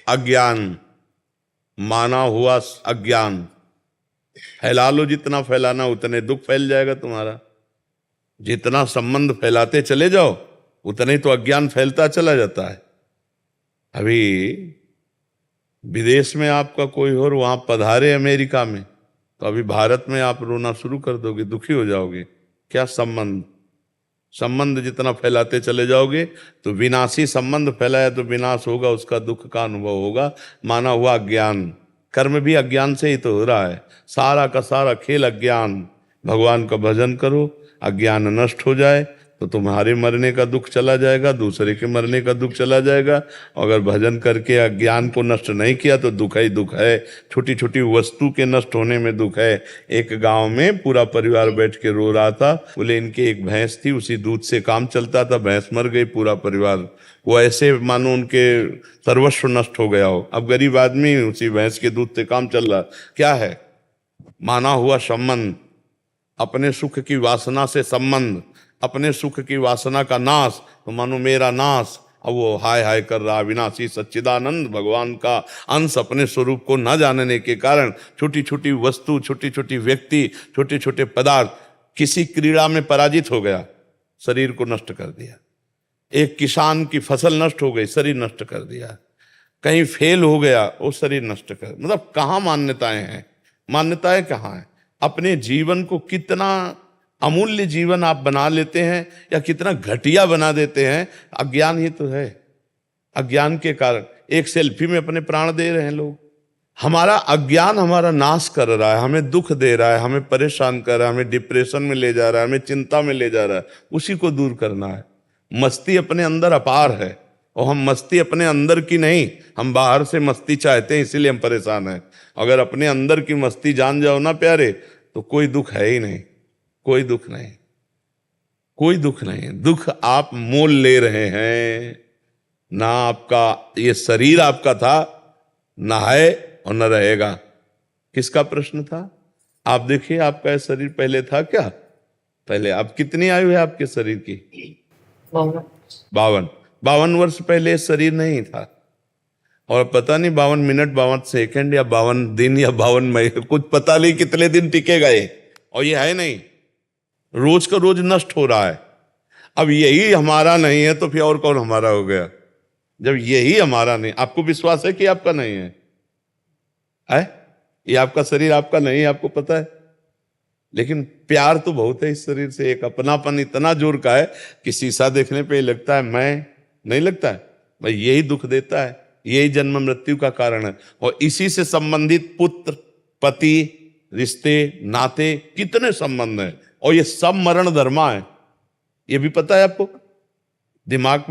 अज्ञान, माना हुआ अज्ञान। फैला लो, जितना फैलाना उतने दुख फैल जाएगा तुम्हारा। जितना संबंध फैलाते चले जाओ उतने तो अज्ञान फैलता चला जाता है। अभी विदेश में आपका कोई और वहां पधारे अमेरिका में, तो अभी भारत में आप रोना शुरू कर दोगे, दुखी हो जाओगे। क्या संबंध, संबंध जितना फैलाते चले जाओगे तो विनाशी संबंध फैलाया तो विनाश होगा, उसका दुख का अनुभव होगा। माना हुआ अज्ञान, कर्म भी अज्ञान से ही तो हो रहा है। सारा का सारा खेल अज्ञान। भगवान का भजन करो, अज्ञान नष्ट हो जाए तो तुम्हारे मरने का दुख चला जाएगा, दूसरे के मरने का दुख चला जाएगा। अगर भजन करके अज्ञान को नष्ट नहीं किया तो दुख ही दुख है। छोटी छोटी वस्तु के नष्ट होने में दुख है। एक गांव में पूरा परिवार बैठ के रो रहा था। बोले इनके एक भैंस थी, उसी दूध से काम चलता था, भैंस मर गई, पूरा परिवार वो ऐसे मानो उनके सर्वस्व नष्ट हो गया हो। अब गरीब आदमी उसी भैंस के दूध से काम चल रहा। क्या है? माना हुआ संबंध, अपने सुख की वासना से संबंध, अपने सुख की वासना का नाश, तो मानो मेरा नाश। अब वो हाय हाय कर रहा। विनाशी सच्चिदानंद भगवान का अंश अपने स्वरूप को न जानने के कारण छोटी छोटी वस्तु, छोटी छोटी व्यक्ति, छोटे छोटे पदार्थ, किसी क्रीड़ा में पराजित हो गया, शरीर को नष्ट कर दिया। एक किसान की फसल नष्ट हो गई, शरीर नष्ट कर दिया। कहीं फेल हो गया, वो शरीर नष्ट कर, मतलब कहाँ मान्यताएं हैं? मान्यताएं कहाँ हैं? अपने जीवन को कितना अमूल्य जीवन आप बना लेते हैं या कितना घटिया बना देते हैं, अज्ञान ही तो है। अज्ञान के कारण एक सेल्फी में अपने प्राण दे रहे हैं लोग। हमारा अज्ञान हमारा नाश कर रहा है, हमें दुख दे रहा है, हमें परेशान कर रहा है, हमें डिप्रेशन में ले जा रहा है, हमें चिंता में ले जा रहा है। उसी को दूर करना है। मस्ती अपने अंदर अपार है, और हम मस्ती अपने अंदर की नहीं, हम बाहर से मस्ती चाहते हैं, इसीलिए हम परेशान हैं। अगर अपने अंदर की मस्ती जान जाओ ना प्यारे, तो कोई दुख है ही नहीं, कोई दुख नहीं, कोई दुख नहीं। दुख आप मोल ले रहे हैं ना। आपका ये शरीर आपका था, ना है और न रहेगा। किसका प्रश्न था? आप देखिए, आपका ये शरीर पहले था क्या? पहले आप कितनी आयु है आपके शरीर की? 52 वर्ष पहले शरीर नहीं था। और पता नहीं 52 मिनट, 52 सेकंड या 52 दिन या 52 महीने, कुछ पता नहीं कितने दिन टिकेगा ये। और ये है नहीं, रोज का रोज नष्ट हो रहा है। अब यही हमारा नहीं है तो फिर और कौन हमारा हो गया? जब यही हमारा नहीं, आपको विश्वास है कि आपका नहीं है? ये आपका शरीर आपका नहीं है, आपको पता है। लेकिन प्यार तो बहुत है इस शरीर से। एक अपनापन इतना जोर का है कि शीशा देखने पे लगता है मैं, नहीं लगता है भाई। यही दुख देता है, यही जन्म मृत्यु का कारण है। और इसी से संबंधित पुत्र, पति, रिश्ते, नाते, कितने संबंध हैं। और ये सब मरण धर्मा है, ये भी पता है आपको। दिमाग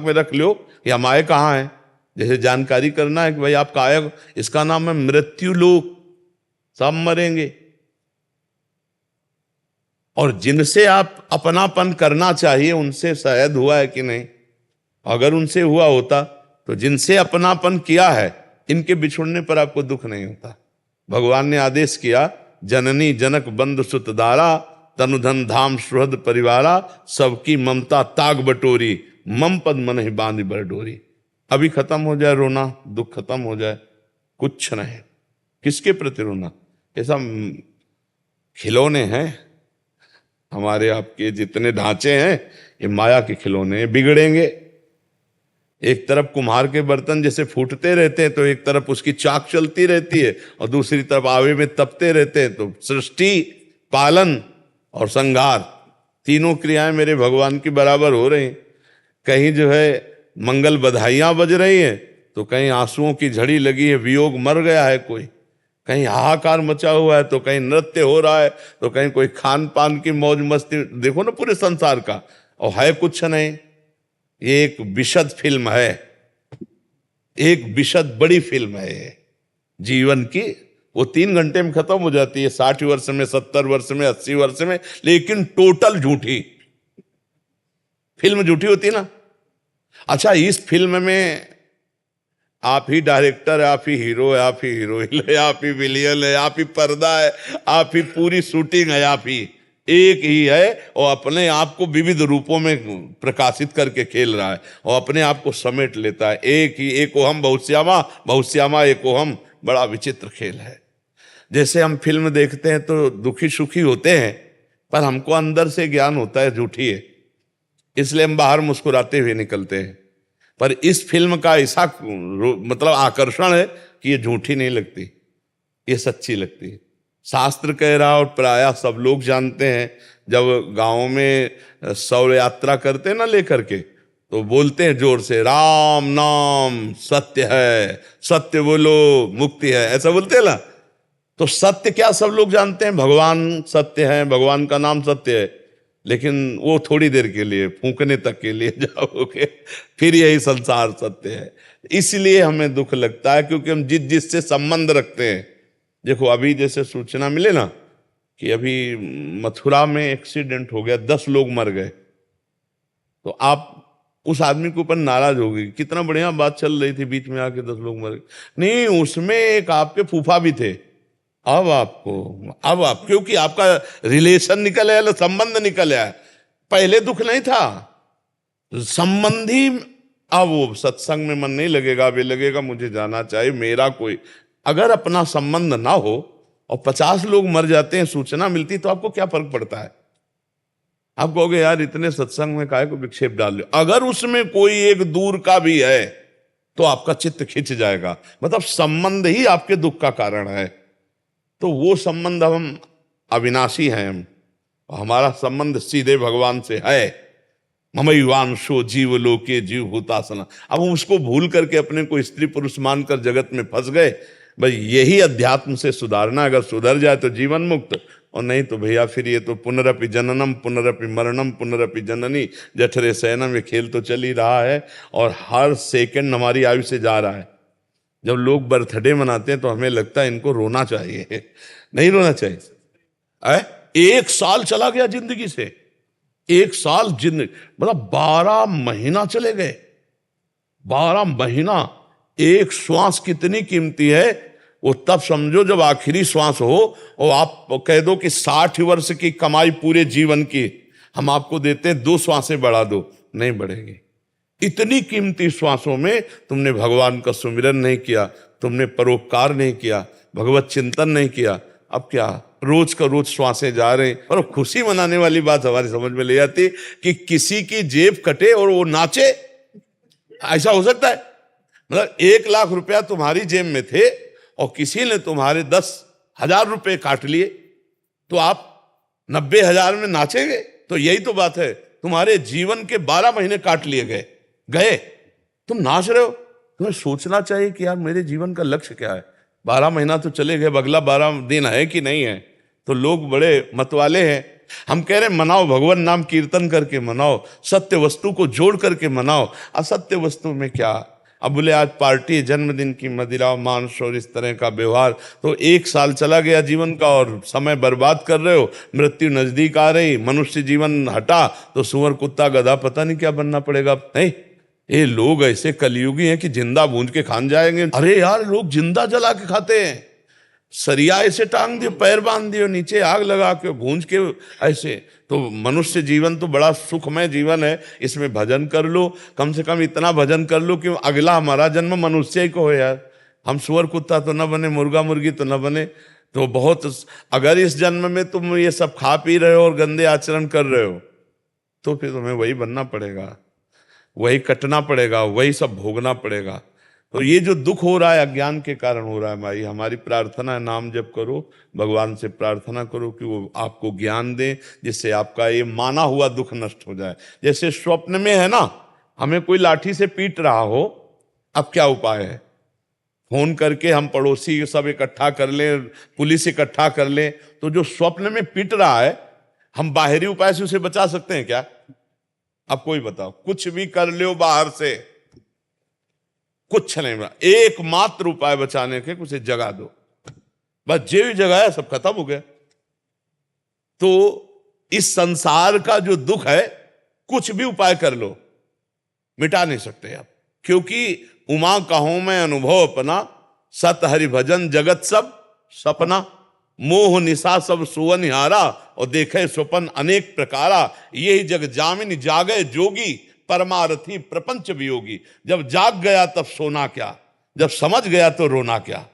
में रख लो कि हम आए कहाँ हैं। जैसे जानकारी करना है कि भाई आपका आया, इसका नाम है मृत्यु लोक। सब मरेंगे। और जिनसे आप अपनापन करना चाहिए उनसे शायद हुआ है कि नहीं? अगर उनसे हुआ होता तो जिनसे अपनापन किया है, इनके बिछुड़ने पर आपको दुख नहीं होता। भगवान ने आदेश किया, जननी जनक बंधु सुत दारा, तनुधन धाम सुहृद परिवारा, सबकी ममता ताग बटोरी, मम पद मन ही बांध बर डोरी। अभी खत्म हो जाए रोना, दुख खत्म हो जाए, कुछ नहीं। किसके प्रति रोना? ऐसा खिलौने हैं हमारे आपके, जितने ढांचे हैं ये माया के खिलौने, बिगड़ेंगे। एक तरफ कुम्हार के बर्तन जैसे फूटते रहते हैं तो एक तरफ उसकी चाक चलती रहती है, और दूसरी तरफ आवे में तपते रहते हैं। तो सृष्टि, पालन और संहार, तीनों क्रियाएं मेरे भगवान की बराबर हो रही। कहीं जो है मंगल बधाइयां बज रही हैं, तो कहीं आंसुओं की झड़ी लगी है, वियोग मर गया है कोई, कहीं हाहाकार मचा हुआ है, तो कहीं नृत्य हो रहा है, तो कहीं कोई खान पान की मौज मस्ती। देखो ना पूरे संसार का, और है कुछ नहीं। ये एक विशद फिल्म है, एक विशद बड़ी फिल्म है ये जीवन की। वो 3 घंटे में खत्म हो जाती है, 60 वर्ष में, 70 वर्ष में, 80 वर्ष में, लेकिन टोटल झूठी फिल्म। झूठी होती ना। अच्छा, इस फिल्म में आप ही डायरेक्टर है, आप ही हीरो है, आप ही हीरोइन है, आप ही विलियन है, आप ही पर्दा है, आप ही पूरी शूटिंग है, आप ही एक ही है और अपने आप को विविध रूपों में प्रकाशित करके खेल रहा है और अपने आप को समेट लेता है। एक ही एकोहम बहुश्यामा, बहुश्यामा एकोहम। बड़ा विचित्र खेल है। जैसे हम फिल्म देखते हैं तो दुखी सुखी होते हैं, पर हमको अंदर से ज्ञान होता है झूठी है, इसलिए हम बाहर मुस्कुराते हुए निकलते हैं। पर इस फिल्म का ऐसा मतलब आकर्षण है कि ये झूठी नहीं लगती, ये सच्ची लगती है। शास्त्र कह रहा और प्रायः सब लोग जानते हैं, जब गांव में शौर्य यात्रा करते हैं ना लेकर के, तो बोलते हैं जोर से, राम नाम सत्य है, सत्य बोलो मुक्ति है, ऐसा बोलते हैं ना। तो सत्य क्या सब लोग जानते हैं, भगवान सत्य है, भगवान का नाम सत्य है, लेकिन वो थोड़ी देर के लिए, फूंकने तक के लिए जाओगे, फिर यही संसार सत्य है। इसलिए हमें दुख लगता है क्योंकि हम जिससे संबंध रखते हैं। देखो अभी जैसे सूचना मिले ना कि अभी मथुरा में एक्सीडेंट हो गया, 10 लोग मर गए, तो आप उस आदमी के ऊपर नाराज हो गई, कितना बढ़िया बात चल रही थी, बीच में आके 10 लोग मर गए। नहीं, उसमें एक आपके फूफा भी थे। अब आप क्योंकि आपका रिलेशन निकल आया, संबंध निकल आया, पहले दुख नहीं था संबंधी। अब वो सत्संग में मन नहीं लगेगा, अब ये लगेगा मुझे जाना चाहिए, मेरा कोई। अगर अपना संबंध ना हो और 50 लोग मर जाते हैं, सूचना मिलती, तो आपको क्या फर्क पड़ता है? आप कहोगे यार इतने सत्संग में काहे को विक्षेप डाल लो। अगर उसमें कोई एक दूर का भी है तो आपका चित्त खिंच जाएगा, मतलब संबंध ही आपके दुख का कारण है। तो वो संबंध, हम अविनाशी हैं, हम हमारा संबंध सीधे भगवान से है। ममैवांशो जीव लोके जीव भूतासना। अब हम उसको भूल करके अपने को स्त्री पुरुष मानकर जगत में फंस गए। भाई यही अध्यात्म से सुधारना, अगर सुधर जाए तो जीवन मुक्त, और नहीं तो भैया फिर ये तो पुनरपि जननम पुनरपि मरणम पुनरपि जननी जठरे शयनम, ये खेल तो चल ही रहा है और हर सेकंड हमारी आयु से जा रहा है। जब लोग बर्थडे मनाते हैं तो हमें लगता है इनको रोना चाहिए, नहीं रोना चाहिए। 1 साल चला गया जिंदगी से, 1 साल जिंदगी, मतलब 12 महीना चले गए। 12 महीना, एक श्वास कितनी कीमती है वो तब समझो जब आखिरी श्वास हो और आप कह दो कि 60 वर्ष की कमाई पूरे जीवन की हम आपको देते हैं, 2 श्वासें बढ़ा दो, नहीं बढ़ेगी। इतनी कीमती श्वासों में तुमने भगवान का सुमिरन नहीं किया, तुमने परोपकार नहीं किया, भगवत चिंतन नहीं किया। अब क्या रोज का रोज श्वासें जा रहे हैं। और खुशी मनाने वाली बात हमारी समझ में ले आती कि किसी की जेब कटे और वो नाचे, ऐसा हो सकता है? मतलब 1 लाख रुपया तुम्हारी जेब में थे और किसी ने तुम्हारे 10,000 रुपए काट लिए, तो आप 90,000 में नाचेंगे? तो यही तो बात है, तुम्हारे जीवन के 12 महीने काट लिए गए, तुम नाच रहे हो। तुम्हें सोचना चाहिए कि यार मेरे जीवन का लक्ष्य क्या है। 12 महीना तो चले गए, अगला 12 दिन है कि नहीं है। तो लोग बड़े मतवाले हैं। हम कह रहे मनाओ, भगवान नाम कीर्तन करके मनाओ, सत्य वस्तु को जोड़ करके मनाओ। असत्य वस्तु में क्या? अब बोले आज पार्टी, जन्मदिन की मदिरा मांस और इस तरह का व्यवहार, तो 1 साल चला गया जीवन का और समय बर्बाद कर रहे हो। मृत्यु नजदीक आ रही, मनुष्य जीवन हटा तो सुअर कुत्ता गधा पता नहीं क्या बनना पड़ेगा। नहीं, ये लोग ऐसे कलयुगी हैं कि जिंदा भूंज के खान जाएंगे। अरे यार लोग जिंदा जला के खाते हैं, सरिया ऐसे टांग दियो, पैर बांध दियो, नीचे आग लगा के भूंज के ऐसे। तो मनुष्य जीवन तो बड़ा सुखमय जीवन है, इसमें भजन कर लो, कम से कम इतना भजन कर लो कि अगला हमारा जन्म मनुष्य ही को हो यार। हम सुअर कुत्ता तो न बने, मुर्गा मुर्गी तो न बने। तो बहुत, अगर इस जन्म में तुम ये सब खा पी रहे हो और गंदे आचरण कर रहे हो तो फिर तुम्हें वही बनना पड़ेगा, वही कटना पड़ेगा, वही सब भोगना पड़ेगा। तो ये जो दुख हो रहा है अज्ञान के कारण हो रहा है। भाई हमारी प्रार्थना है, नाम जप करो, भगवान से प्रार्थना करो कि वो आपको ज्ञान दे, जिससे आपका ये माना हुआ दुख नष्ट हो जाए। जैसे स्वप्न में है ना, हमें कोई लाठी से पीट रहा हो, अब क्या उपाय है? फोन करके हम पड़ोसी सब इकट्ठा कर लें, पुलिस इकट्ठा कर लें। तो जो स्वप्न में पीट रहा है, हम बाहरी उपाय से उसे बचा सकते हैं क्या? अब कोई बताओ, कुछ भी कर लो बाहर से, कुछ नहीं बना। एकमात्र उपाय बचाने के, उसे जगा दो, बस जे भी जगाया सब खत्म हो गया। तो इस संसार का जो दुख है, कुछ भी उपाय कर लो मिटा नहीं सकते आप, क्योंकि उमा कहूं मैं अनुभव अपना, सत हरि भजन जगत सब सपना। मोह निशा सब सुवनिहारा, और देखे स्वपन अनेक प्रकारा। यही जग जामिन जागे जोगी, परमारथी प्रपंच वियोगी। जब जाग गया तब सोना क्या, जब समझ गया तो रोना क्या,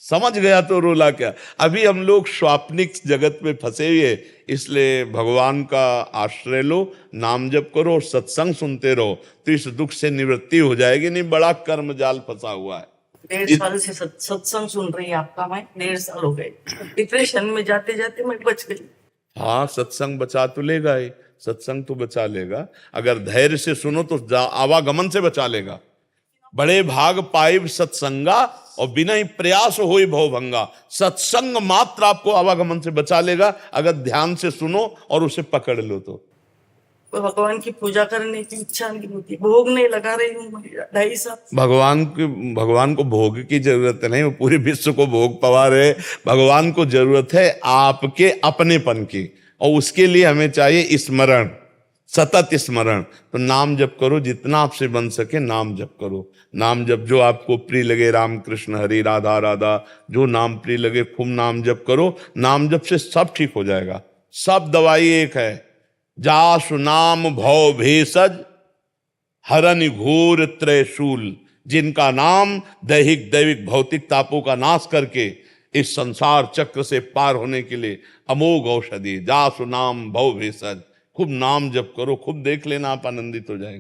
समझ गया तो रोला क्या। अभी हम लोग स्वाप्निक जगत में फंसे हुए, इसलिए भगवान का आश्रय लो, नाम जप करो, सत्संग सुनते रहो, तो इस दुख से निवृत्ति हो जाएगी। नहीं बड़ा कर्म जाल फंसा हुआ है। 1.5 साल से सत्संग सुन रही है आपका, मैं 1.5 साल हो गए। डिप्रेशन में जाते जाते मैं बच गई। हाँ, सत्संग बचा तो लेगा ही, सत्संग तो बचा लेगा। अगर धैर्य से सुनो तो आवागमन से बचा लेगा। बड़े भाग पाइब सत्संगा, और बिना ही प्रयास होई भवभंगा। सत्संग मात्र आपको आवागमन से बचा लेगा, अगर ध्यान से सुनो और उसे पकड़ लो तो। भगवान की पूजा करने की इच्छा नहीं होती, भोग नहीं लगा रही हूँ 2.5 साल। भगवान को भोग की जरूरत नहीं, वो पूरे विश्व को भोग पवा रहे। भगवान को जरूरत है आपके अपनेपन की, और उसके लिए हमें चाहिए स्मरण, सतत स्मरण। तो नाम जप करो, जितना आपसे बन सके नाम जप करो। नाम जप जो आपको प्रिय लगे, राम कृष्ण हरि राधा राधा, जो नाम प्रिय लगे खूब नाम जप करो। नाम जप से सब ठीक हो जाएगा, सब दवाई एक है। जासु नाम भव भेषज, हरन घोर त्रयशूल। जिनका नाम दैहिक दैविक भौतिक तापों का नाश करके इस संसार चक्र से पार होने के लिए अमोघ औषधि। जासु नाम भव भेषज, खूब नाम जप करो, खूब देख लेना आप आनंदित हो जाएंगे।